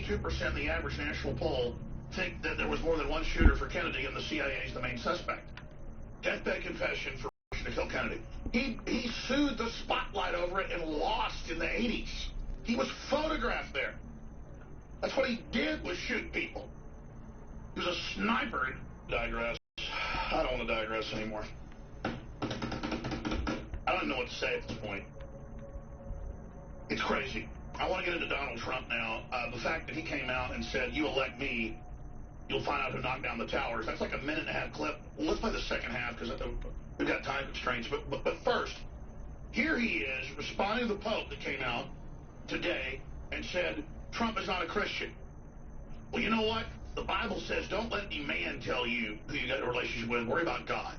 92% of the average national poll think that there was more than one shooter for Kennedy, and the CIA is the main suspect. Deathbed confession for to kill Kennedy. He sued the spotlight over it and lost in the 80s. He was photographed there. That's what he did, was shoot people. He was a sniper. Digress. I don't want to digress anymore. I don't know what to say at this point. It's crazy. I want to get into Donald Trump now. The fact that he came out and said, "You elect me, you'll find out who knocked down the towers." That's like a minute-and-a-half clip. Well, let's play the second half because we've got time constraints. But first, here he is responding to the Pope that came out today and said, Trump is not a Christian. Well, you know what? The Bible says, don't let any man tell you who you got a relationship with. Worry about God.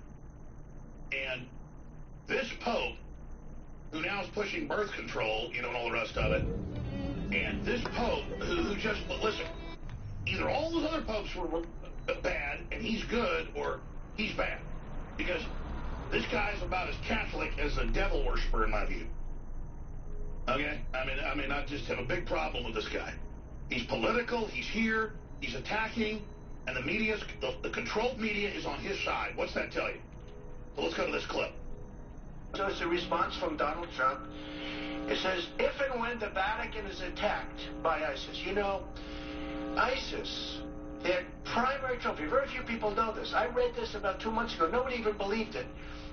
And this Pope, who now is pushing birth control, and all the rest of it, and this Pope who just, listen, either all those other popes were bad and he's good, or he's bad. Because this guy's about as Catholic as a devil worshiper, in my view. Okay? I mean, I just have a big problem with this guy. He's political, he's here, he's attacking, and the media's, the controlled media is on his side. What's that tell you? So let's go to this clip. So it's a response from Donald Trump. It says, if and when the Vatican is attacked by ISIS, ISIS, their primary trophy, very few people know this. I read this about 2 months ago. Nobody even believed it.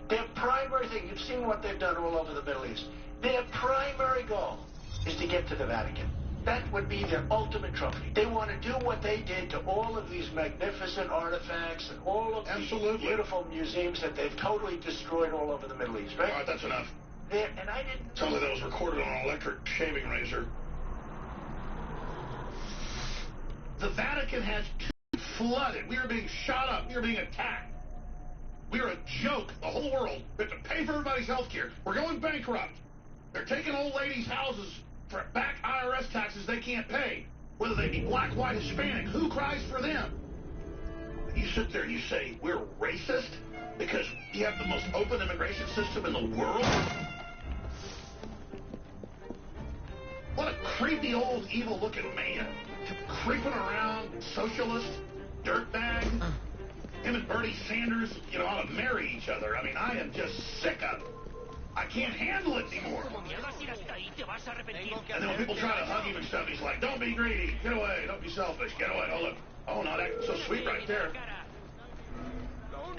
Their primary thing, you've seen what they've done all over the Middle East. Their primary goal is to get to the Vatican. That would be their ultimate trophy. They want to do what they did to all of these magnificent artifacts and all of these beautiful museums that they've totally destroyed all over the Middle East, right? All right, that's enough. And I didn't... Sounds like that was recorded on an electric shaving razor. The Vatican has flooded. We are being shot up. We are being attacked. We are a joke. The whole world. We have to pay for everybody's health care. We're going bankrupt. They're taking old ladies' houses for back IRS taxes they can't pay, whether they be black, white, Hispanic. Who cries for them? You sit there and you say, we're racist because we have the most open immigration system in the world? What a creepy old evil-looking man. Creeping around, socialist, dirtbag. Him and Bernie Sanders, ought to marry each other. I mean, I am just sick of it. I can't handle it anymore. And then when people try to hug him and stuff, he's like, don't be greedy. Get away. Don't be selfish. Get away. Oh, look. Oh, no, that's so sweet right there.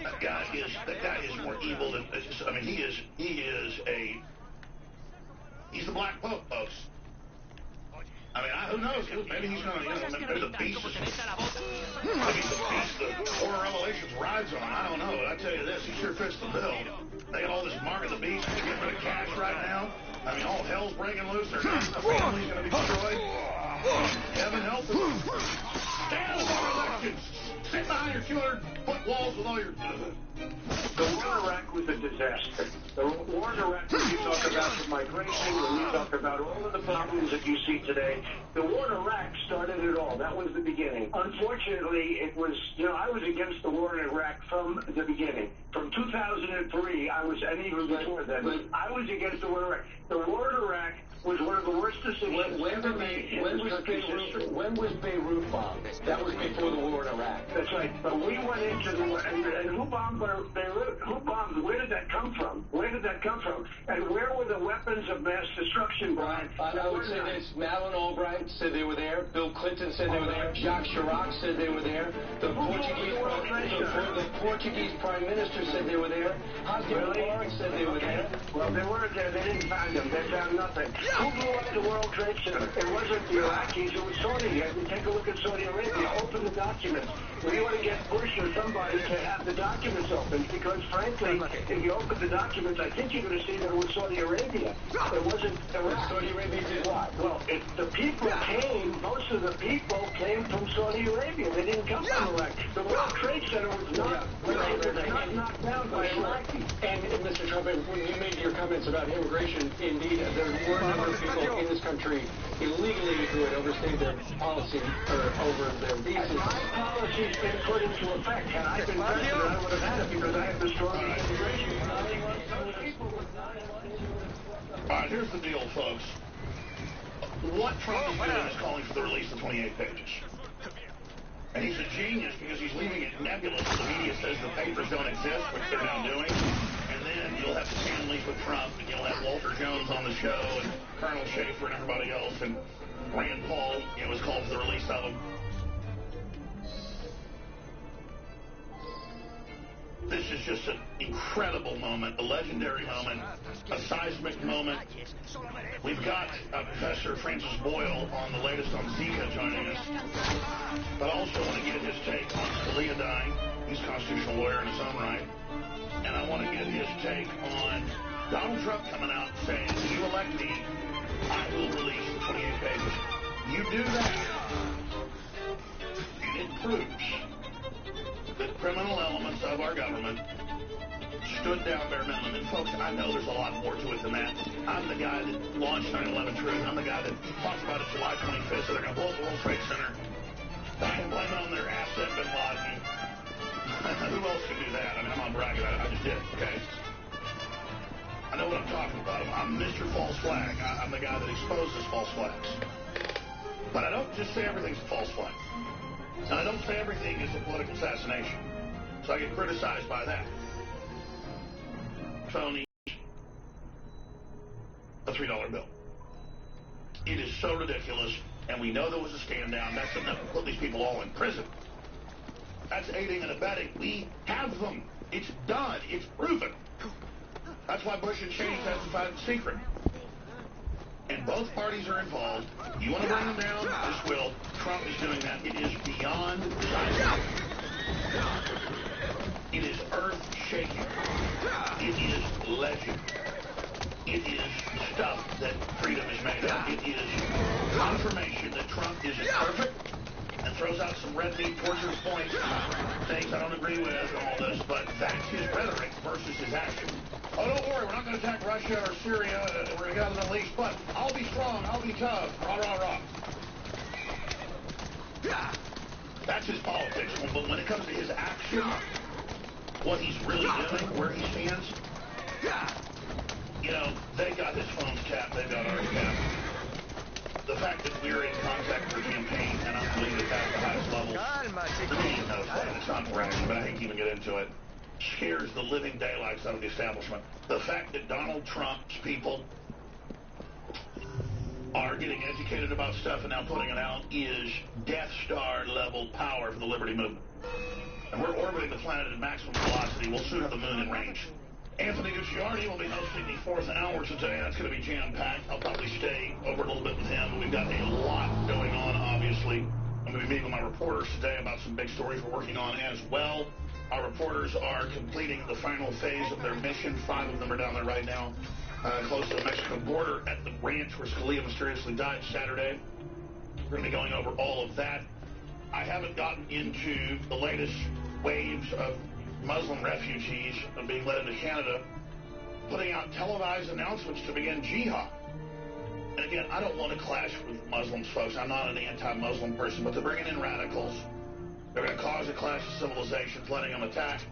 That guy is more evil than, I mean, he's the Black Pope, folks. I mean, who knows? Maybe he's going to, maybe the beast is, maybe the beast the Four Revelations rides on. I don't know, but I tell you this, he sure fits the bill. They got all this Mark of the Beast to get rid of cash right now. I mean, all hell's breaking loose. Their family's going to be destroyed. Heaven help us. Stand up on elections. Sit behind your 200-foot walls with all your... The war in Iraq was a disaster. The war in Iraq, when you talk about the migration, when you talk about all of the problems that you see today, the war in Iraq started it all. That was the beginning. Unfortunately, it was, I was against the war in Iraq from the beginning. From 2003, and even before then, I was against the war in Iraq. The war in Iraq was one of the worst decisions ever made in this country's history. When was Beirut bombed? That was before the war in Iraq. That's right. But we went into the war, and who bombed Beirut? Who bombed? Where did that come from? Where did that come from? And where were the weapons of mass destruction, Brian? I would say this. Madeleine Albright said they were there. Bill Clinton said they were there. Jacques Chirac said they were there. The Portuguese Prime Minister said they were there. Hosni Mubarak said they were there. Well, they weren't there. They didn't find them. They found nothing. Who blew up the World Trade Center? It wasn't the Iraqis. It was Saudi. Take a look at Saudi Arabia. Open the documents. We want to get Bush or somebody to have the documents open because, frankly, if you open the documents, I think you're going to see that it was Saudi Arabia. It wasn't Iraq. Saudi Arabia did what? Well, the people came, most of the people came from Saudi Arabia. They didn't come from Iraq. The World Trade Center was not knocked down by Iraqis. And Mr. Trump, when you made your comments about immigration, indeed, there were a number of people in this country illegally who had overstayed their policy or over their visas. My policy's been put into effect. Had I been president, I would have had it because I have the strongest immigration. All right, here's the deal, folks. what Trump is doing is calling for the release of 28 pages. And he's a genius because he's leaving it nebulous. The media says the papers don't exist, which they're now doing. And then you'll have Stanley with Trump, and you'll have Walter Jones on the show, and Colonel Schaefer and everybody else, and Rand Paul, was called for the release of them. This is just an incredible moment, a legendary moment, a seismic moment. We've got Professor Francis Boyle on the latest on Zika joining us. But I also want to get his take on Scalia dying. He's a constitutional lawyer in his own right. And I want to get his take on Donald Trump coming out and saying, if you elect me, I will release the 28 pages. You do that, and it proves that criminal elements of our government stood down bare minimum. And folks, I know there's a lot more to it than that. I'm the guy that launched 9/11 Truth. I'm the guy that talked about it July 25th, so they're going to blow up the World Trade Center. And blame it on their asset, Bin Laden. Who else can do that? I mean, I'm not bragging. I just did, okay? I know what I'm talking about. I'm Mr. False Flag. I'm the guy that exposes false flags. But I don't just say everything's a false flag. And I don't say everything is a political assassination. So I get criticized by that. Phony. A $3 bill. It is so ridiculous, and we know there was a stand down. That's enough to put these people all in prison. That's aiding and abetting. We have them. It's done. It's proven. That's why Bush and Cheney testified in secret. And both parties are involved. You want to bring them down? This will. Trump is doing that. It is beyond seismic. It is earth-shaking. It is legend. It is stuff that freedom is made of. It is confirmation that Trump is imperfect and throws out some red meat torturous points, things I don't agree with and all this, but that's his rhetoric versus his action. Oh, don't worry, we're not going to attack Russia or Syria. We're going to get out of the Middle East, but I'll be strong. I'll be tough. Rah, rah, rah. That's his politics. But when it comes to his action, what he's really doing, where he stands, they got his phones tapped. They've got ours tapped. The fact that we're in contact with the campaign, and I believe that that's the highest level, the media knows that. It's not bragging, but I hate to even get into it. Scares the living daylights out of the establishment. The fact that Donald Trump's people are getting educated about stuff and now putting it out is Death Star level power for the liberty movement. And we're orbiting the planet at maximum velocity. We'll soon have the moon in range. Anthony Gucciardi will be hosting the fourth hour today. That's going to be jam-packed. I'll probably stay over a little bit with him. We've got a lot going on, obviously. I'm going to be meeting with my reporters today about some big stories we're working on as well. Our reporters are completing the final phase of their mission. 5 of them are down there right now, close to the Mexico border at the ranch where Scalia mysteriously died Saturday. We're going to be going over all of that. I haven't gotten into the latest waves of Muslim refugees being led into Canada, putting out televised announcements to begin jihad. And again, I don't want to clash with Muslims, folks. I'm not an anti-Muslim person, but they're bringing in radicals. They're going to cause a clash of civilizations, letting them attack.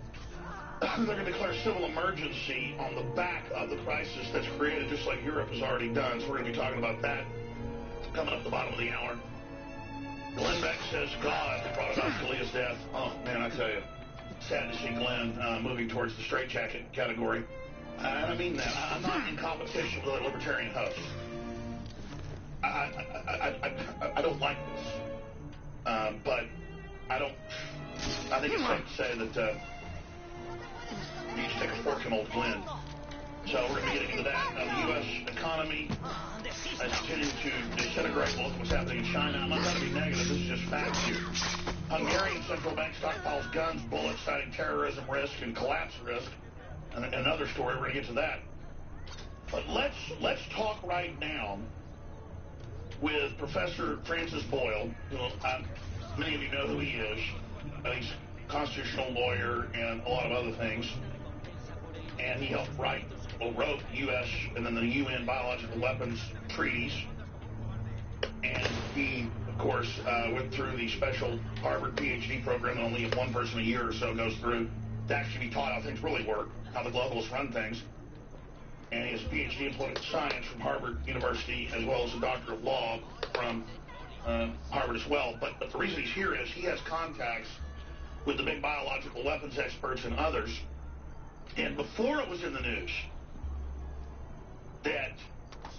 They're going to declare civil emergency on the back of the crisis that's created, just like Europe has already done. So we're going to be talking about that coming up at the bottom of the hour. Glenn Beck says God brought about Scalia's death. Oh, man, I tell you. Sad to see Glenn moving towards the straitjacket category. And I mean that. I'm not in competition with other libertarian hosts. I don't like this. But I think it's safe to say that you just take a fork in old Glenn. So we're going to be getting into that. The U.S. economy is continuing to disintegrate. Look at what's happening in China. I'm not trying to be negative. This is just facts here. Hungarian central bank stockpiles guns, bullets, citing terrorism risk and collapse risk. And another story, we're going to get to that. But let's talk right now with Professor Francis Boyle. Many of you know who he is. He's a constitutional lawyer and a lot of other things. And he helped wrote the U.S. and then the UN biological weapons treaties. And he, of course, went through the special Harvard PhD program that only one person a year or so goes through to actually be taught how things really work, how the globalists run things. and he has a PhD in political science from Harvard University, as well as a doctor of law from Harvard as well. But the reason he's here is he has contacts with the big biological weapons experts and others. And before it was in the news that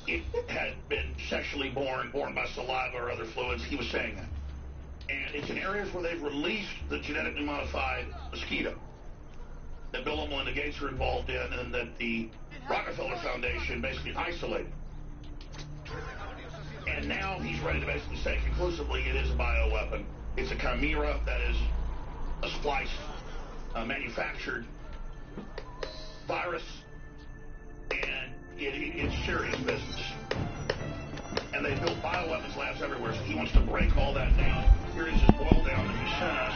it had been sexually born by saliva or other fluids, he was saying that. And it's in areas where they've released the genetically modified mosquito that Bill and Melinda Gates are involved in, and that the Rockefeller Foundation basically isolated. And now he's ready to basically say conclusively it is a bioweapon. It's a chimera that is a spliced, manufactured virus, and it's serious business. And they built bioweapons labs everywhere, so he wants to break all that down. Here is his boil down that he sent us.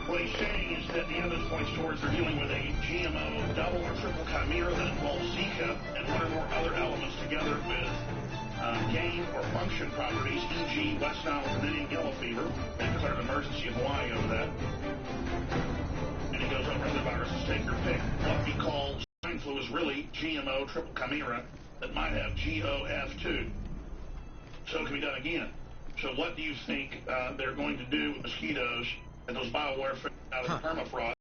What he's saying is that the evidence points towards they're dealing with a GMO double or triple chimera that involves Zika and one or more other elements together with gain or function properties, e.g. West Nile Canadian yellow fever. They declared an emergency in Hawaii over that. And he goes over other viruses, take your pick. What he calls swine flu is really GMO triple chimera that might have GOF2. So it can be done again. So what do you think they're going to do with mosquitoes and those biowarfare out of the permafrost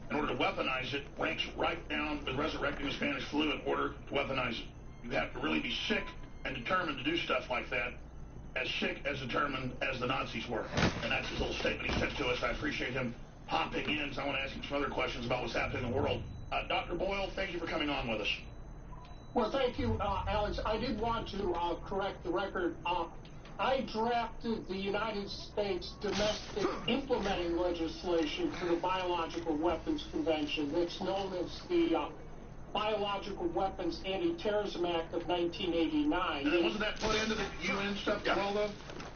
in order to weaponize it? Ranks right down with resurrecting the Spanish flu in order to weaponize it. You have to really be sick and determined to do stuff like that, as sick, as determined as the Nazis were. And that's his little statement he sent to us. I appreciate him hopping in, so I want to ask him some other questions about what's happening in the world. Dr. Boyle, thank you for coming on with us. Well, thank you, Alex. I did want to correct the record. I drafted the United States domestic implementing legislation for the Biological Weapons Convention. That's known as the Biological Weapons Anti-Terrorism Act of 1989. And then wasn't that put into the UN stuff as well, though?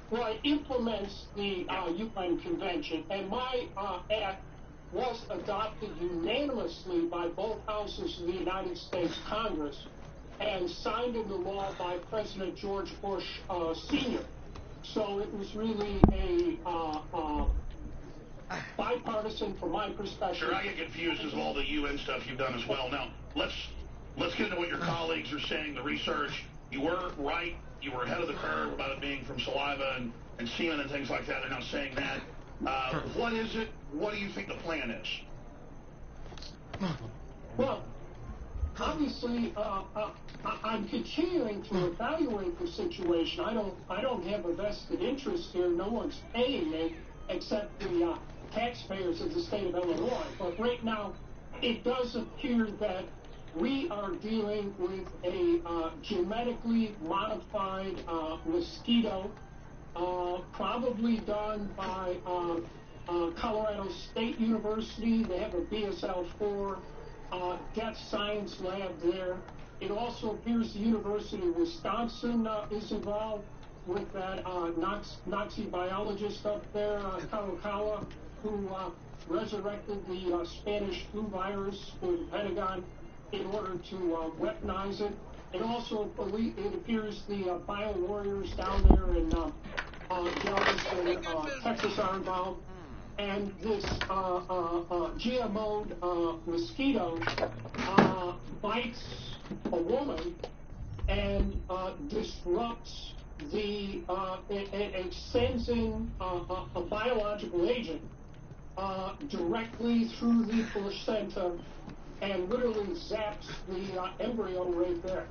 Well, it implements the UN Convention, and my act was adopted unanimously by both houses of the United States Congress and signed into law by President George Bush Sr. So it was really a bipartisan, from my perspective. Sure, I get confused because of all the UN stuff you've done as well. Now, let's get into what your colleagues are saying, the research. You were right. You were ahead of the curve about it being from saliva and semen and things like that. They're now saying that. What is it? What do you think the plan is? Well, obviously, I'm continuing to evaluate the situation. I don't have a vested interest here. No one's paying me except the taxpayers of the state of Illinois. But right now, it does appear that we are dealing with a genetically modified mosquito, probably done by Colorado State University. They have a BSL-4 Death Science lab there. It also appears the University of Wisconsin is involved with that Nazi biologist up there, Karukawa, who resurrected the Spanish flu virus for the Pentagon in order to weaponize it. It also it appears the bio warriors down there in Galveston, Texas are involved. And this GMO'd mosquito bites a woman and disrupts the, it sends in a biological agent directly through the placenta and literally zaps the embryo right there.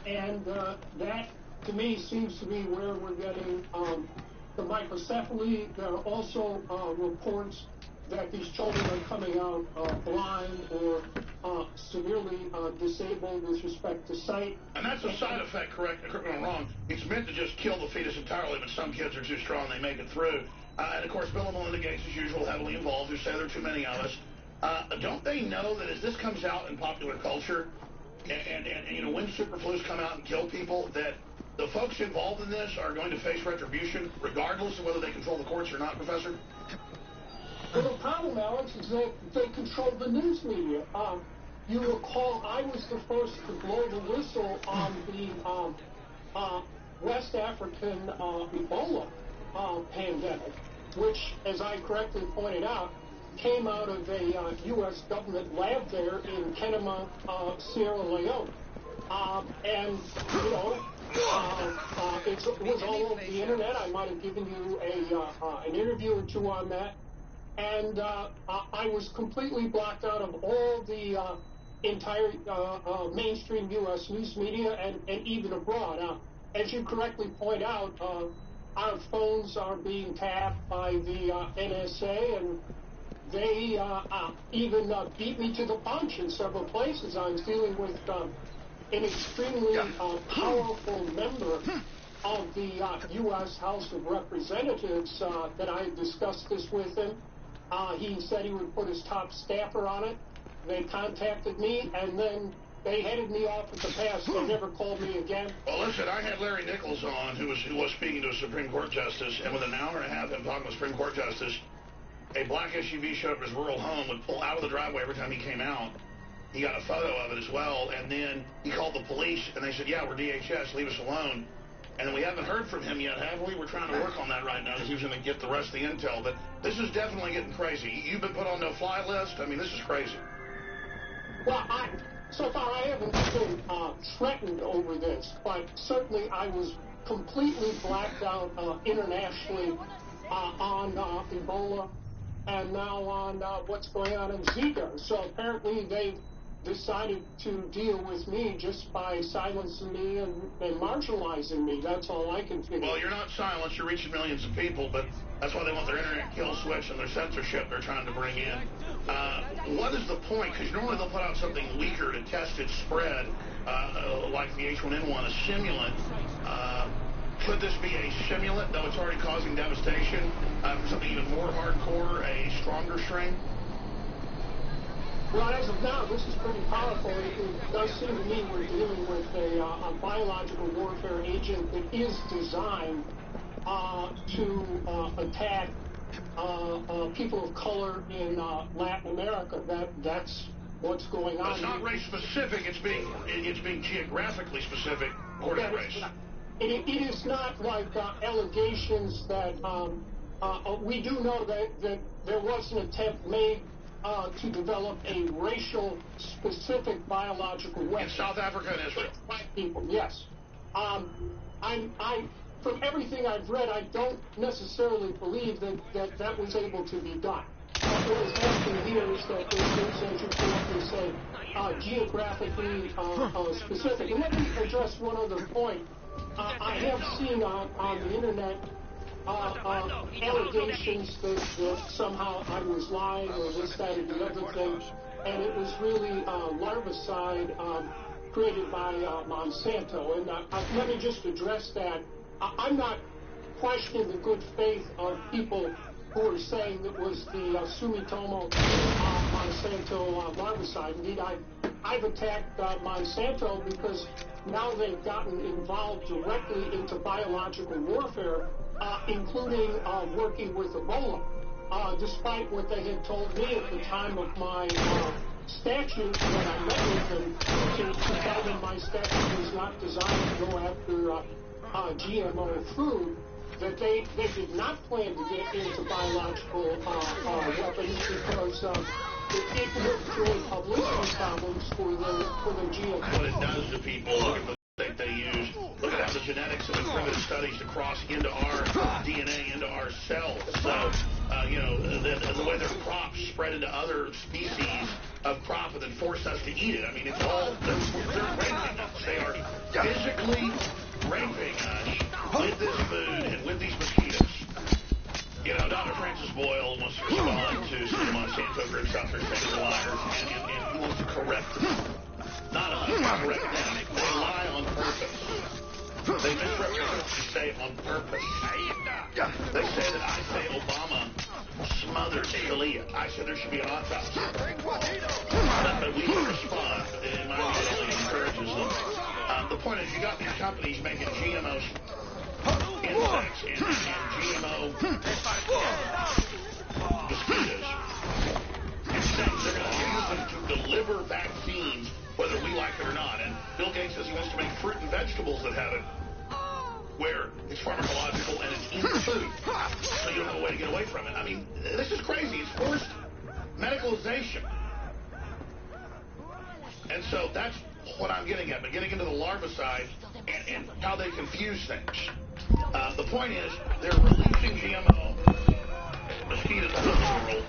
And that, to me, seems to be where we're getting the microcephaly. There are also reports that these children are coming out blind or severely disabled with respect to sight. And that's a side effect, correct? Correct me if I'm wrong. It's meant to just kill the fetus entirely, but some kids are too strong, they make it through. And of course, Bill and Melinda Gates, as usual, heavily involved. Who say there are too many of us. Don't they know that as this comes out in popular culture, and you know, when superflus come out and kill people, that the folks involved in this are going to face retribution, regardless of whether they control the courts or not, Professor? Well, the problem, Alex, is that they control the news media. You recall I was the first to blow the whistle on the West African Ebola pandemic, which, as I correctly pointed out, came out of a U.S. government lab there in Kenema, Sierra Leone. And, you know, it was all over the internet. I might have given you an interview or two on that. And I was completely blocked out of all the entire mainstream U.S. news media and even abroad. As you correctly point out, our phones are being tapped by the NSA, and they even beat me to the punch in several places. I was dealing with an extremely powerful member of the U.S. House of Representatives that I had discussed this with him. He said he would put his top staffer on it. They contacted me, and then they headed me off at the pass. They never called me again. Well, listen, I had Larry Nichols on, who was speaking to a Supreme Court justice, and with an hour and a half of him talking to a Supreme Court justice, a black SUV showed up at his rural home, would pull out of the driveway every time he came out. He got a photo of it as well, and then he called the police, and they said, yeah, we're DHS, leave us alone. And we haven't heard from him yet, have we? We're trying to work on that right now because he was going to get the rest of the intel. But this is definitely getting crazy. You've been put on no-fly list? I mean, this is crazy. Well, so far I haven't been threatened over this, but certainly I was completely blacked out internationally on Ebola and now on what's going on in Zika. So apparently they've decided to deal with me just by silencing me and marginalizing me. That's all I can figure. Well, you're not silenced. You're reaching millions of people, but that's why they want their internet kill switch and their censorship they're trying to bring in. What is the point? Because normally they'll put out something weaker to test its spread, like the H1N1, a simulant. Could this be a simulant, though it's already causing devastation, for something even more hardcore, a stronger strain? Well, as of now, this is pretty powerful. It does seem to me we're dealing with a biological warfare agent that is designed to attack people of color in Latin America. That's what's going on. But it's not race specific. It's being geographically specific according to race. It is not like allegations that we do know that there was an attempt made to develop a racial-specific biological weapon. In South Africa and Israel. White people, yes. From everything I've read, I don't necessarily believe that was able to be done. What is happening here is that there's, as you correctly say, geographically specific. And let me address one other point. I have seen on the internet allegations that somehow I was lying or this, that, or the other thing, and it was really larvicide created by Monsanto. And let me just address that. I'm not questioning the good faith of people who are saying it was the Sumitomo Monsanto larvicide. Indeed, I've attacked Monsanto because now they've gotten involved directly into biological warfare, including working with Ebola, despite what they had told me at the time of my statute when I met with them to tell them my statute was not designed to go after GMO food, that they did not plan to get into biological weapons because it would create publicity problems for the GMO. What it does to people, look at the that they use, look at how the genetics have been proven studies to cross into our DNA, into our cells. So, the way their crops spread into other species of crop and then force us to eat it. I mean, it's all, they're raping us. They are physically raping us with this food and with these mosquitoes. You know, Dr. Francis Boyle wants to respond to some Monsanto groups out there saying they're liars, and he wants to correct them. Not us, correct them. They lie on purpose. They misrepresent what you say on purpose. They say that I say Obama smothered Scalia. I said there should be an autopsy. But we can respond. In my view, it only encourages them. The point is, you got these companies making GMO insects and GMO mosquitoes. And saying they're going to use them to deliver vaccines, whether we like it or not. And Bill Gates says he wants to make fruit and vegetables that have it, where it's pharmacological and it's in the food, so you don't have a way to get away from it. I mean, this is crazy. It's forced medicalization. And so that's what I'm getting at, but getting into the larvicide and how they confuse things. The point is, they're releasing GMO mosquitoes all over the world.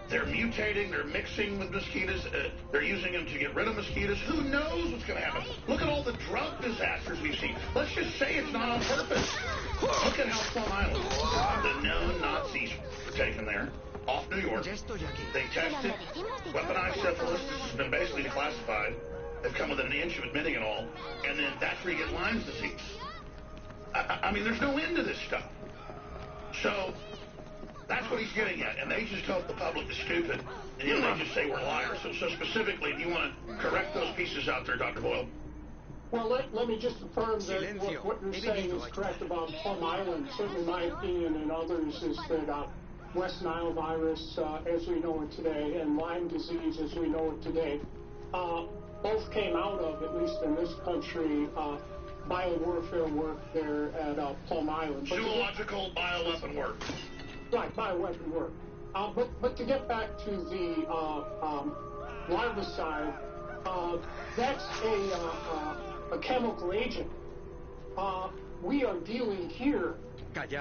They're mutating, they're mixing with mosquitoes, they're using them to get rid of mosquitoes. Who knows what's going to happen? Look at all the drug disasters we've seen. Let's just say it's not on purpose. Look at how Plum Island, the known Nazis were taken there, off New York. They tested, weaponized syphilis, this has been basically declassified. They've come within an inch of admitting it all, and then that's where you get Lyme's disease. I mean, there's no end to this stuff. So that's what he's getting at, and they just hope the public is stupid, and you know, they just say we're liars. So specifically, do you want to correct those pieces out there, Dr. Boyle? Well, let me just affirm that what you're saying is correct about Plum Island. Certainly my opinion and others is that West Nile virus, as we know it today, and Lyme disease, as we know it today, both came out of, at least in this country, biowarfare work there at Plum Island. Zoological bioweapon work. Right, bioweapon work. But to get back to the larvicide, that's a chemical agent. We are dealing here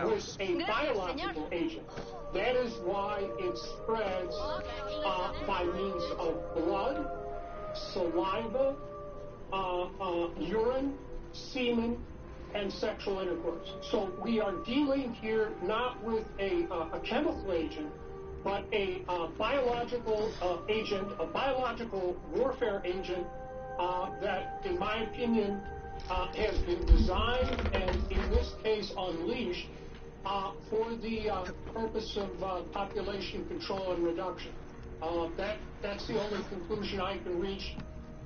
with a biological agent. That is why it spreads by means of blood, saliva, urine, semen, and sexual intercourse. So we are dealing here not with a chemical agent, but a biological agent, a biological warfare agent that, in my opinion, has been designed and, in this case, unleashed for the purpose of population control and reduction. That's the only conclusion I can reach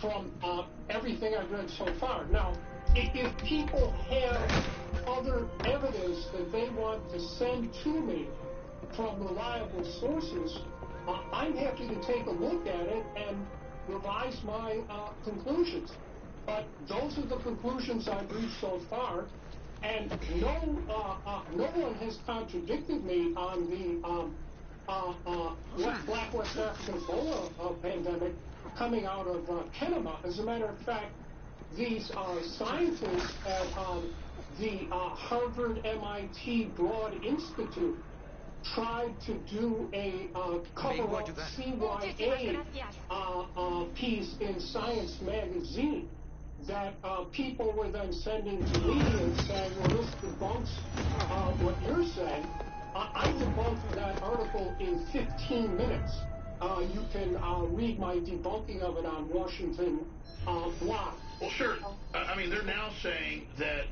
from everything I've read so far. Now, if people have other evidence that they want to send to me from reliable sources, I'm happy to take a look at it and revise my conclusions. But those are the conclusions I've reached so far, and no one has contradicted me on the Black West African Ebola pandemic coming out of Kenema. As a matter of fact, these scientists at the Harvard-MIT Broad Institute tried to do a cover-up CYA piece in Science magazine that people were then sending to me and saying, well, this debunks what you're saying. I debunked that article in 15 minutes. You can read my debunking of it on Washington blog. Well, sure. I mean, they're now saying that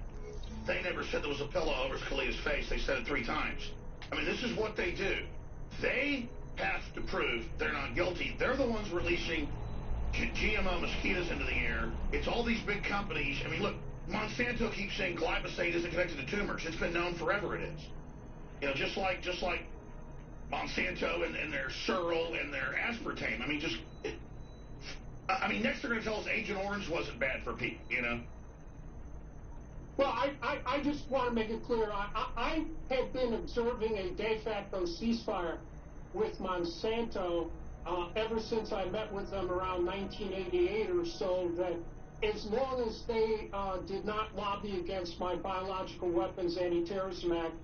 they never said there was a pillow over Scalia's face. They said it 3 times. I mean, this is what they do. They have to prove they're not guilty. They're the ones releasing GMO mosquitoes into the air. It's all these big companies. I mean, look, Monsanto keeps saying glyphosate isn't connected to tumors. It's been known forever it is. You know, just like Monsanto and their Searle and their aspartame. I mean, next they're going to tell us Agent Orange wasn't bad for people, you know? Well, I just want to make it clear. I have been observing a de facto ceasefire with Monsanto ever since I met with them around 1988 or so, that as long as they did not lobby against my Biological Weapons Anti-Terrorism Act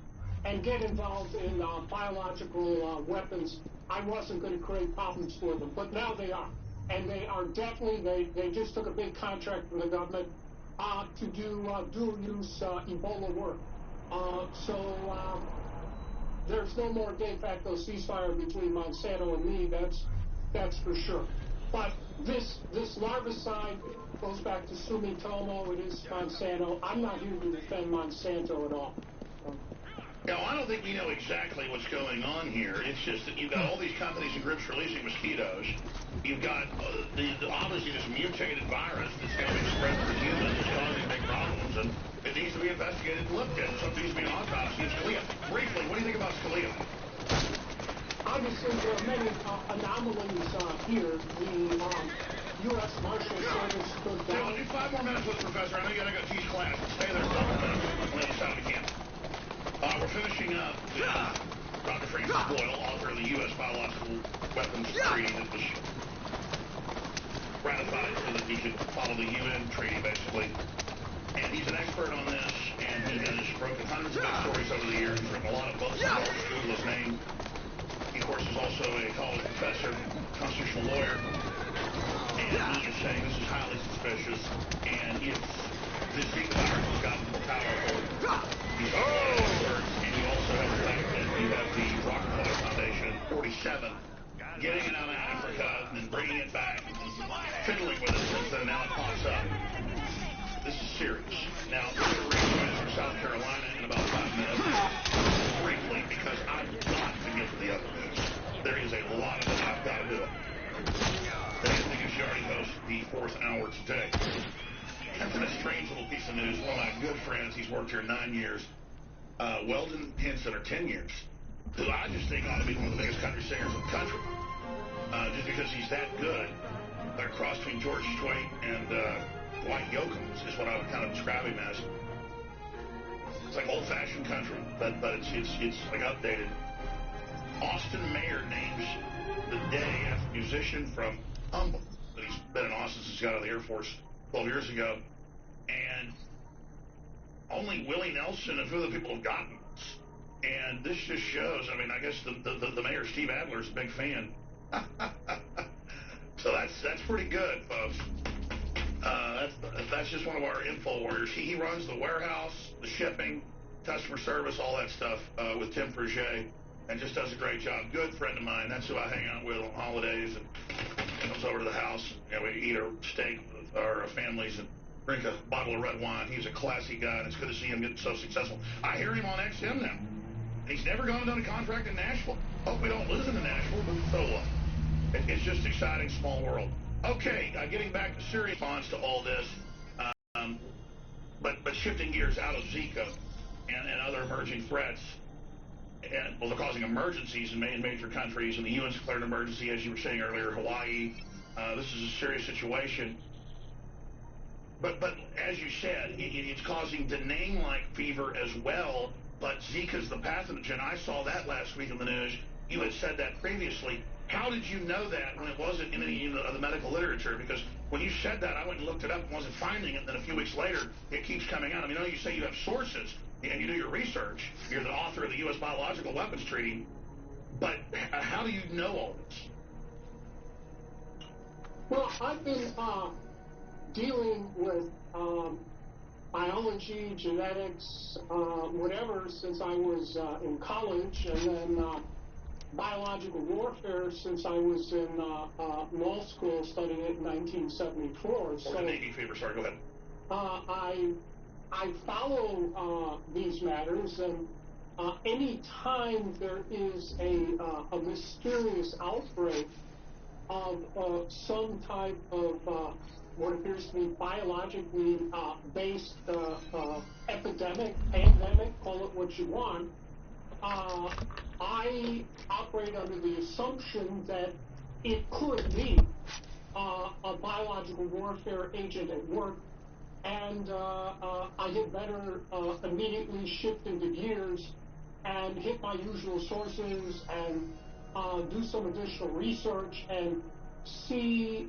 and get involved in biological weapons, I wasn't going to create problems for them. But now they are. And they are definitely, they just took a big contract from the government to do dual-use Ebola work. So there's no more de facto ceasefire between Monsanto and me, that's for sure. But this larvicide goes back to Sumitomo, it is Monsanto. I'm not here to defend Monsanto at all. No, I don't think we know exactly what's going on here. It's just that you've got all these companies and groups releasing mosquitoes. You've got obviously this mutated virus that's going to be spread through humans. It's causing big problems, and it needs to be investigated and looked at. Something needs to be an autopsy of Scalia. Briefly, what do you think about Scalia? Obviously, there are many anomalies here. The U.S. Marshal Service stood down. Do 5 more minutes with the professor. I know you got to go teach class. Stay there for a couple minutes. We'll let you out if you can. We're finishing up with Dr. Freeman. Boyle, author of the U.S. Biological Weapons Treaty that was ratified so that he could follow the UN treaty, basically. And he's an expert on this, and he has broken hundreds of big stories over the years. He's written a lot of books. Google his name. He, of course, is also a college professor, constitutional lawyer. And he is saying this is highly suspicious, and if this Zika virus has gotten more powerful, he's got a lot of experts, and you also have the fact that you have the Rockefeller Foundation in 47 getting it out of Africa and then bringing it back and fiddling with it since then. Now it pops up. This is serious. Now, we're going to rejoin us from South Carolina in about 5 minutes, briefly, because I've got to get to the other news. There is a lot of it I've got to do. Anthony Gucciardi hosts the 4th hour today. And then a strange little piece of news. One of my good friends, he's worked here 9 years, Weldon Henson, or 10 years, who I just think ought to be one of the biggest country singers in the country. Just because he's that good. They're a cross between George Strait and Dwight Yoakam is what I would kind of describe him as. It's like old-fashioned country, but it's like updated. Austin Mayor names the day after a musician from Humble, but he's been in Austin since he got out of the Air Force 12 years ago, and only Willie Nelson and a few other people have gotten this. And this just shows, I mean, I guess the mayor, Steve Adler, is a big fan. So that's pretty good, folks. That's just one of our info warriors. He runs the warehouse, the shipping, customer service, all that stuff with Tim Fruget, and just does a great job. Good friend of mine. That's who I hang out with on holidays, and comes over to the house. And we eat our steak with our families and drink a bottle of red wine. He's a classy guy, and it's good to see him get so successful. I hear him on XM now. He's never gone and done a contract in Nashville. Hope we don't lose him to Nashville, but so what? It's just exciting, small world. Okay, getting back to serious response to all this, but shifting gears out of Zika and other emerging threats. And, well, they're causing emergencies in major countries, and the UN's declared an emergency, as you were saying earlier, Hawaii. This is a serious situation. But as you said, it's causing Dengue-like fever as well, but Zika's the pathogen. I saw that last week in the news. You had said that previously. How did you know that when it wasn't in any of the medical literature? Because when you said that, I went and looked it up and wasn't finding it. And then a few weeks later, it keeps coming out. I mean, I know you say you have sources and you do your research. You're the author of the U.S. Biological Weapons Treaty. But how do you know all this? Well, I've been dealing with biology, genetics, whatever, since I was in college, and then biological warfare since I was in law school studying it in 1974. Or the Navy fever, sorry, go ahead. I follow these matters, and any time there is a mysterious outbreak of some type of what appears to be biologically based epidemic, pandemic, call it what you want, I operate under the assumption that it could be a biological warfare agent at work, and I had better immediately shift into gears and hit my usual sources and do some additional research and see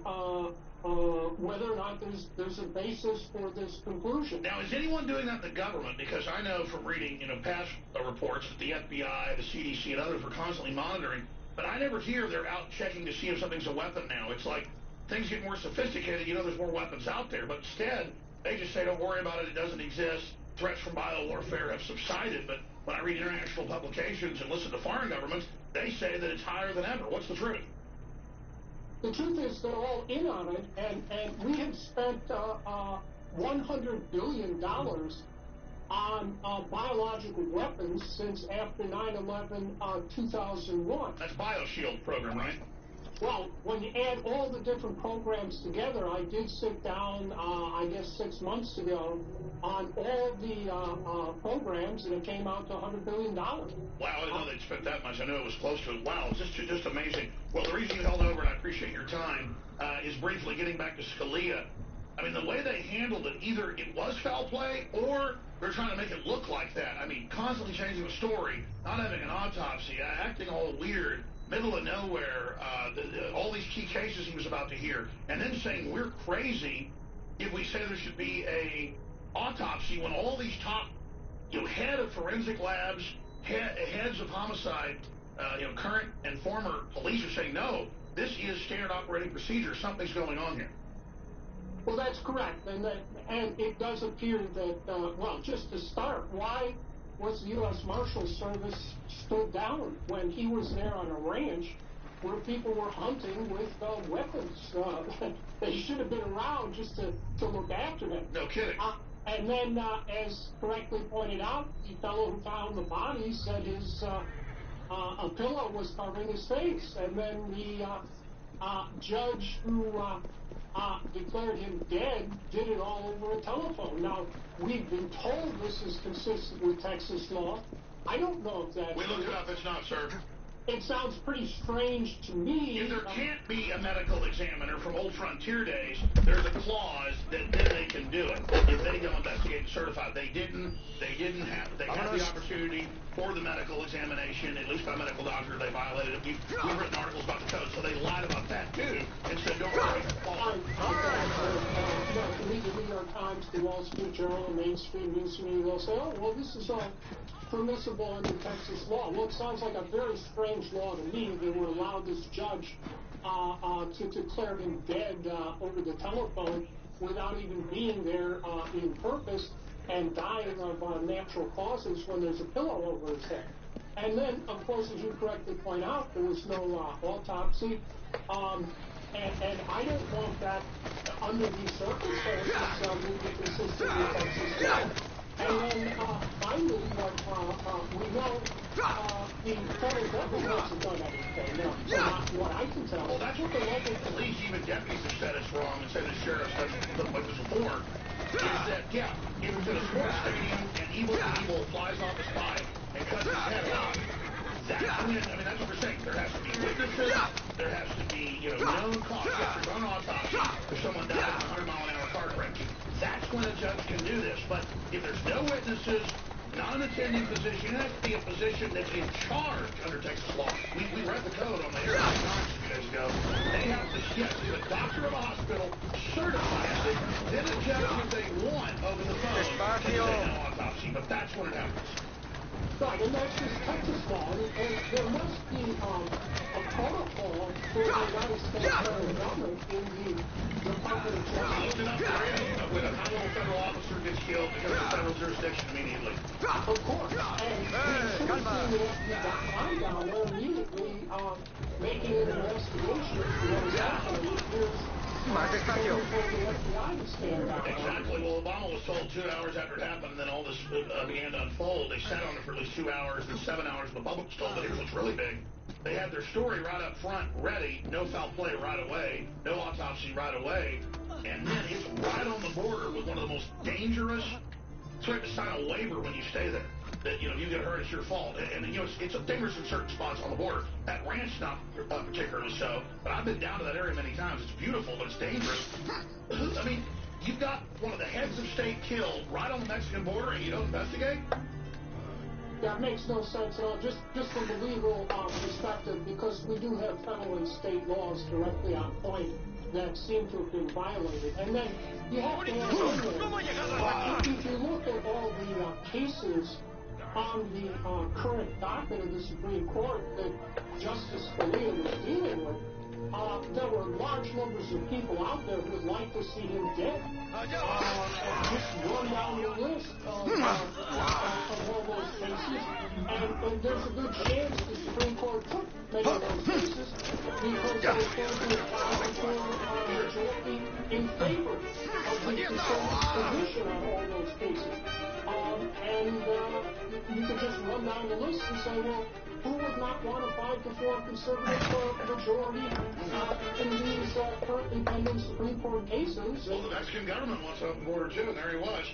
whether or not there's a basis for this conclusion. Now, is anyone doing that in the government? Because I know from reading, past reports that the FBI, the CDC, and others were constantly monitoring, but I never hear they're out checking to see if something's a weapon now. It's like things get more sophisticated, there's more weapons out there, but instead, they just say, don't worry about it, it doesn't exist. Threats from biowarfare have subsided, but when I read international publications and listen to foreign governments, they say that it's higher than ever. What's the truth? The truth is they're all in on it, and we have spent $100 billion on biological weapons since after 9/11, 2001. That's BioShield program, right? Well, when you add all the different programs together, I did sit down, I guess 6 months ago, on all the programs, and it came out to $100 billion. Wow, I didn't know they'd spent that much. I knew it was close to it. Wow, it's just amazing. Well, the reason you held over, and I appreciate your time, is briefly getting back to Scalia. I mean, the way they handled it, either it was foul play or They're trying to make it look like that. I mean, constantly changing the story, not having an autopsy, acting all weird, middle of nowhere, all these key cases he was about to hear, and then saying we're crazy if we say there should be a autopsy when all these top, head of forensic labs, heads of homicide, current and former police are saying, no, this is standard operating procedure. Something's going on here. Well, that's correct, and it does appear that, well, just to start, why was the U.S. Marshal Service stood down when he was there on a ranch where people were hunting with weapons? They should have been around just to look after them. No kidding. And then, as correctly pointed out, the fellow who found the body said his a pillow was covering his face, and then the judge who declared him dead did it all over a telephone. Now, we've been told this is consistent with Texas law. I don't know if that's We looked it up. It's not, sir. It sounds pretty strange to me. If there can't be a medical examiner from old frontier days, there's a clause that then they can do it. If they go investigate and certify, they didn't have it. They had the opportunity for the medical examination, at least by a medical doctor. They violated it. We've written articles about the code, so they lied about that too and said, don't worry. To read the New York Times, the Wall Street Journal, the mainstream news media, they'll say, oh, well, this is all permissible under Texas law. Well, it sounds like a very strange law to me. They would allow this judge to declare him dead over the telephone without even being there in purpose and dying of natural causes when there's a pillow over his head. And then, of course, as you correctly point out, there was no autopsy. And I don't want that under these circumstances would be consistent with Texas law. And then finally, what we know, the federal government hasn't done anything. So not what I can tell. Well, that's what the local police, even deputies, have said it's wrong and said the sheriff's done something like this before. Is that, yeah, if it's in a sports stadium and evil flies off his bike and cuts his head off, that's when, that's what we're saying. There has to be witnesses, there has to be, known cause. You have to run autopsy if someone died in a 100-mile-an-hour car crash. That's when a judge can do this. But if there's no witnesses, not an attending physician, it has to be a physician that's in charge under Texas law. We read the code on the air a few days ago. They have to, be a doctor of a hospital certifies it, then a judge, if they want, over the phone, can say no autopsy. But that's when it happens. Right, and that's just Texas law. And there must be a protocol for the United States federal government in the Department of Justice. When a federal officer gets killed because of federal jurisdiction immediately. Of course. And we should have seen the FBI down there immediately making an investigation into what is happening. Exactly. Well, Obama was told 2 hours after it happened, and then all this began to unfold. They sat on it for at least 2 hours, and 7 hours the public was told. But here's what's really big. They had their story right up front, ready, no foul play right away, no autopsy right away, and then it's right on the border with one of the most dangerous. So you have to sign a waiver when you stay there. That, you get hurt, it's your fault. And it's dangerous in certain spots on the border. That ranch, not particularly so, but I've been down to that area many times. It's beautiful, but it's dangerous. You've got one of the heads of state killed right on the Mexican border, and you don't investigate? That makes no sense at all, just from the legal perspective, because we do have federal and state laws directly on point that seem to have been violated. And then you have to ask, if you look at all the cases on the current docket of the Supreme Court that Justice Scalia was dealing with, there were large numbers of people out there who would like to see him dead. Just run down the list of all those cases, and there's a good chance the Supreme Court took many of those cases because they were going to apply for a majority in favor of the conservative position on all those cases. And you could just run down the list and say, well, who would not want to fight for a conservative majority in these currently pending Supreme Court cases? Well, the Mexican government wants to open border, too, and there he was.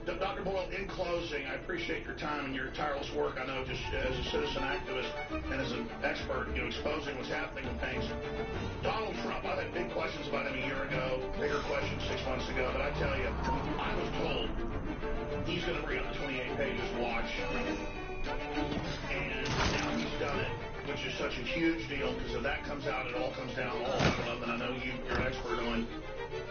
Dr. Boyle, in closing, I appreciate your time and your tireless work. I know just as a citizen activist and as an expert, exposing what's happening with things. Donald Trump, I had big questions about him a year ago, bigger questions 6 months ago, but I tell you, I was told he's going to bring out the 28 pages watch, and now he's done it, which is such a huge deal, because if that comes out, it all comes down all out of love, and I know you're an expert on.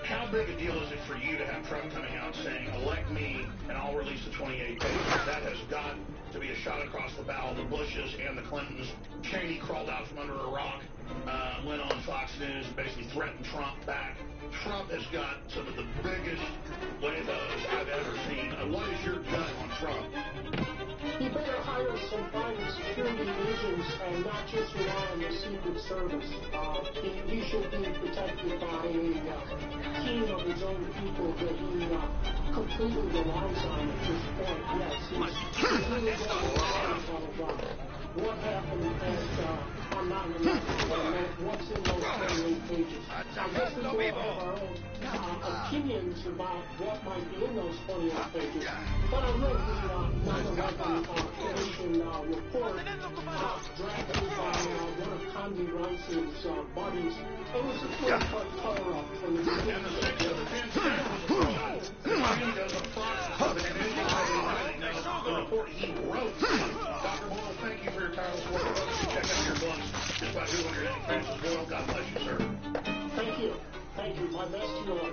How big a deal is it for you to have Trump coming out saying, elect me, and I'll release the 28 pages? That has got to be a shot across the bow. The Bushes and the Clintons. Cheney crawled out from under a rock, went on Fox News, and basically threatened Trump back. Trump has got some of the biggest huevos I've ever seen. What is your gut on Trump? He better hire some private security agents and not just rely on the Secret Service. He should be protected by a team of his own people that he completely relies on at this point. Yes, he's really getting a lot of what happened at on 9/11, what's in those 28 pages. I guess we all have our own opinions about what might be in those 28 pages. But I read the 9/11 Commission report drafted by one of Condi Rice's buddies. It was a clear-cut cover-up from the beginning. The report he wrote. Dr. Boyle, thank you for your tireless work. Check out your books just by doing your name. Francis Boyle, God bless you, sir. Thank you. Thank you. My best to you all.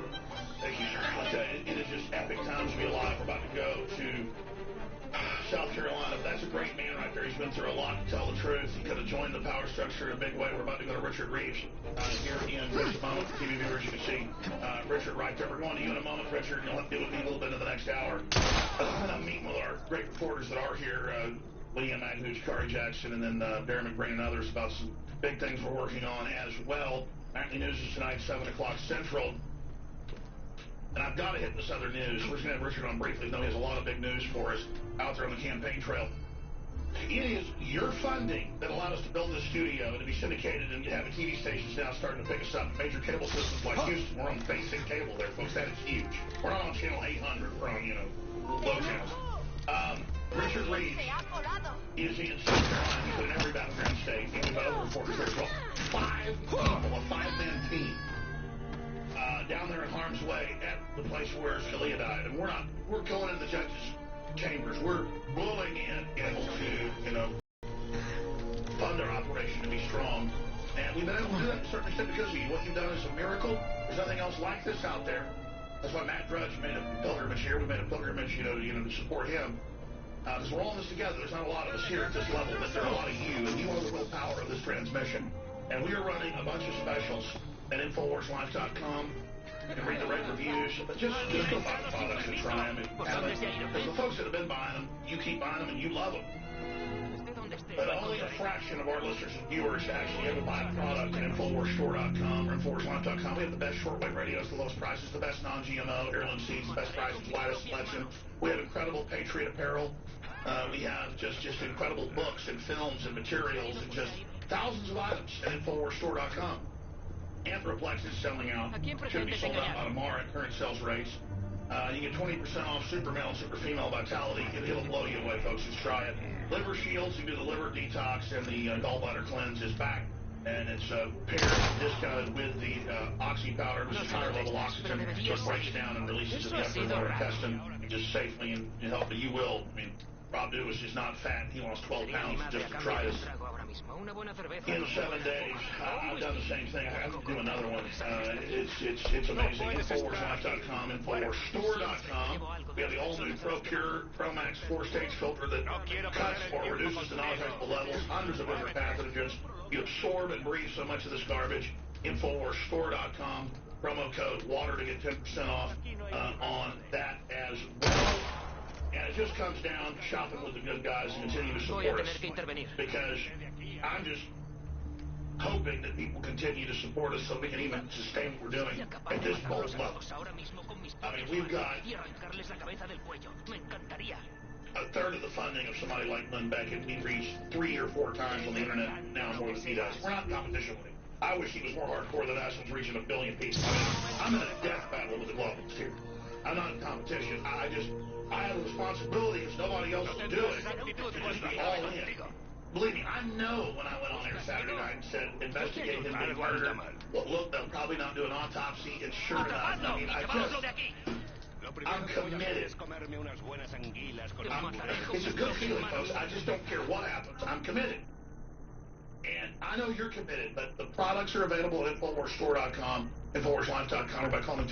Thank you, sir. I'll tell you, it is just epic times to be alive. We're about to go to South Carolina. That's a great man right there. He's been through a lot, to tell the truth. He could have joined the power structure in a big way. We're about to go to Richard Reeves here in just a moment. For TV viewers, you can see Richard right there. We're going to you in a moment, Richard. You'll have to deal with me a little bit in the next hour. And I'm meeting with our great reporters that are here, Liam Magnuch, Kari Jackson, and then Barry McBrain and others about some big things we're working on as well. Nightly News is tonight, 7 o'clock Central. And I've got to hit this other news. We're just going to have Richard on briefly, though he has a lot of big news for us out there on the campaign trail. It is your funding that allowed us to build this studio and to be syndicated and to have TV stations now starting to pick us up. Major cable systems like Houston, we're on basic cable there, folks. That is huge. We're not on channel 800. We're on, low channels. Richard Reeves is in South Carolina. He's in every battleground state. And we've got other reporters there as well. 5 people, a 5-man team. Down there in harm's way at the place where Scalia died. And we're going in the judges' chambers. We're willing and able to, fund our operation to be strong. And we've been able to do that to a certain extent because of you. What you've done is a miracle. There's nothing else like this out there. That's why Matt Drudge made a pilgrimage here. We made a pilgrimage, to support him. Because we're all in this together. There's not a lot of us here at this level, but there are a lot of you, and you are the real power of this transmission. And we are running a bunch of specials at InfoWarsLife.com. You can read the rate reviews, but just go buy the products and try them and have it. Because the folks that have been buying them, you keep buying them and you love them. But only a fraction of our listeners and viewers actually ever buy a product at InfoWarsStore.com or InfoWarsLife.com. We have the best shortwave radios, the lowest prices, the best non-GMO, heirloom seeds, the best prices, widest selection. We have incredible Patriot apparel. We have just incredible books and films and materials and just thousands of items at InfoWarsStore.com. Anthroplex is selling out. Should be sold out by tomorrow at current sales rates. You get 20% off Super Male and Super Female Vitality. It'll blow you away, folks. Just try it. Liver Shields, you do the liver detox, and the gallbladder cleanse is back. And it's paired discounted with the oxy powder, which is higher level oxygen, so it breaks down and releases to the upper lower intestine just safely and help. You will. Rob Dewis is not fat. He lost 12 pounds just to try this. In 7 days, I've done the same thing. I have to do another one. It's amazing. InfoWarsLife.com, InfoWarsStore.com. We have the all-new Pro Pure Pro Max 4-stage filter that cuts or reduces the non-detectable levels, hundreds of different pathogens. You absorb and breathe so much of this garbage. InfoWarsStore.com. Promo code WATER to get 10% off on that as well. And it just comes down to shopping with the good guys and continue to support us. Because I'm just hoping that people continue to support us so we can even sustain what we're doing at this bold level. We've got a third of the funding of somebody like Lynn Beckett. He reached 3 or 4 times on the internet now more than he does. We're not in competition with him. I wish he was more hardcore than us and was reaching 1 billion people. I'm in a death battle with the globalists here. I'm not in competition. I have a responsibility because nobody else will do it. To just be all in. Believe me, I know when I went on air Saturday night and said investigate him being murdered. Well, look, they'll probably not do an autopsy. It's sure enough. I mean, I'm committed. It's a good feeling, folks. I just don't care what happens. I'm committed. And I know you're committed, but the products are available at InfoWarsStore.com, InfoWarsLife.com, or by calling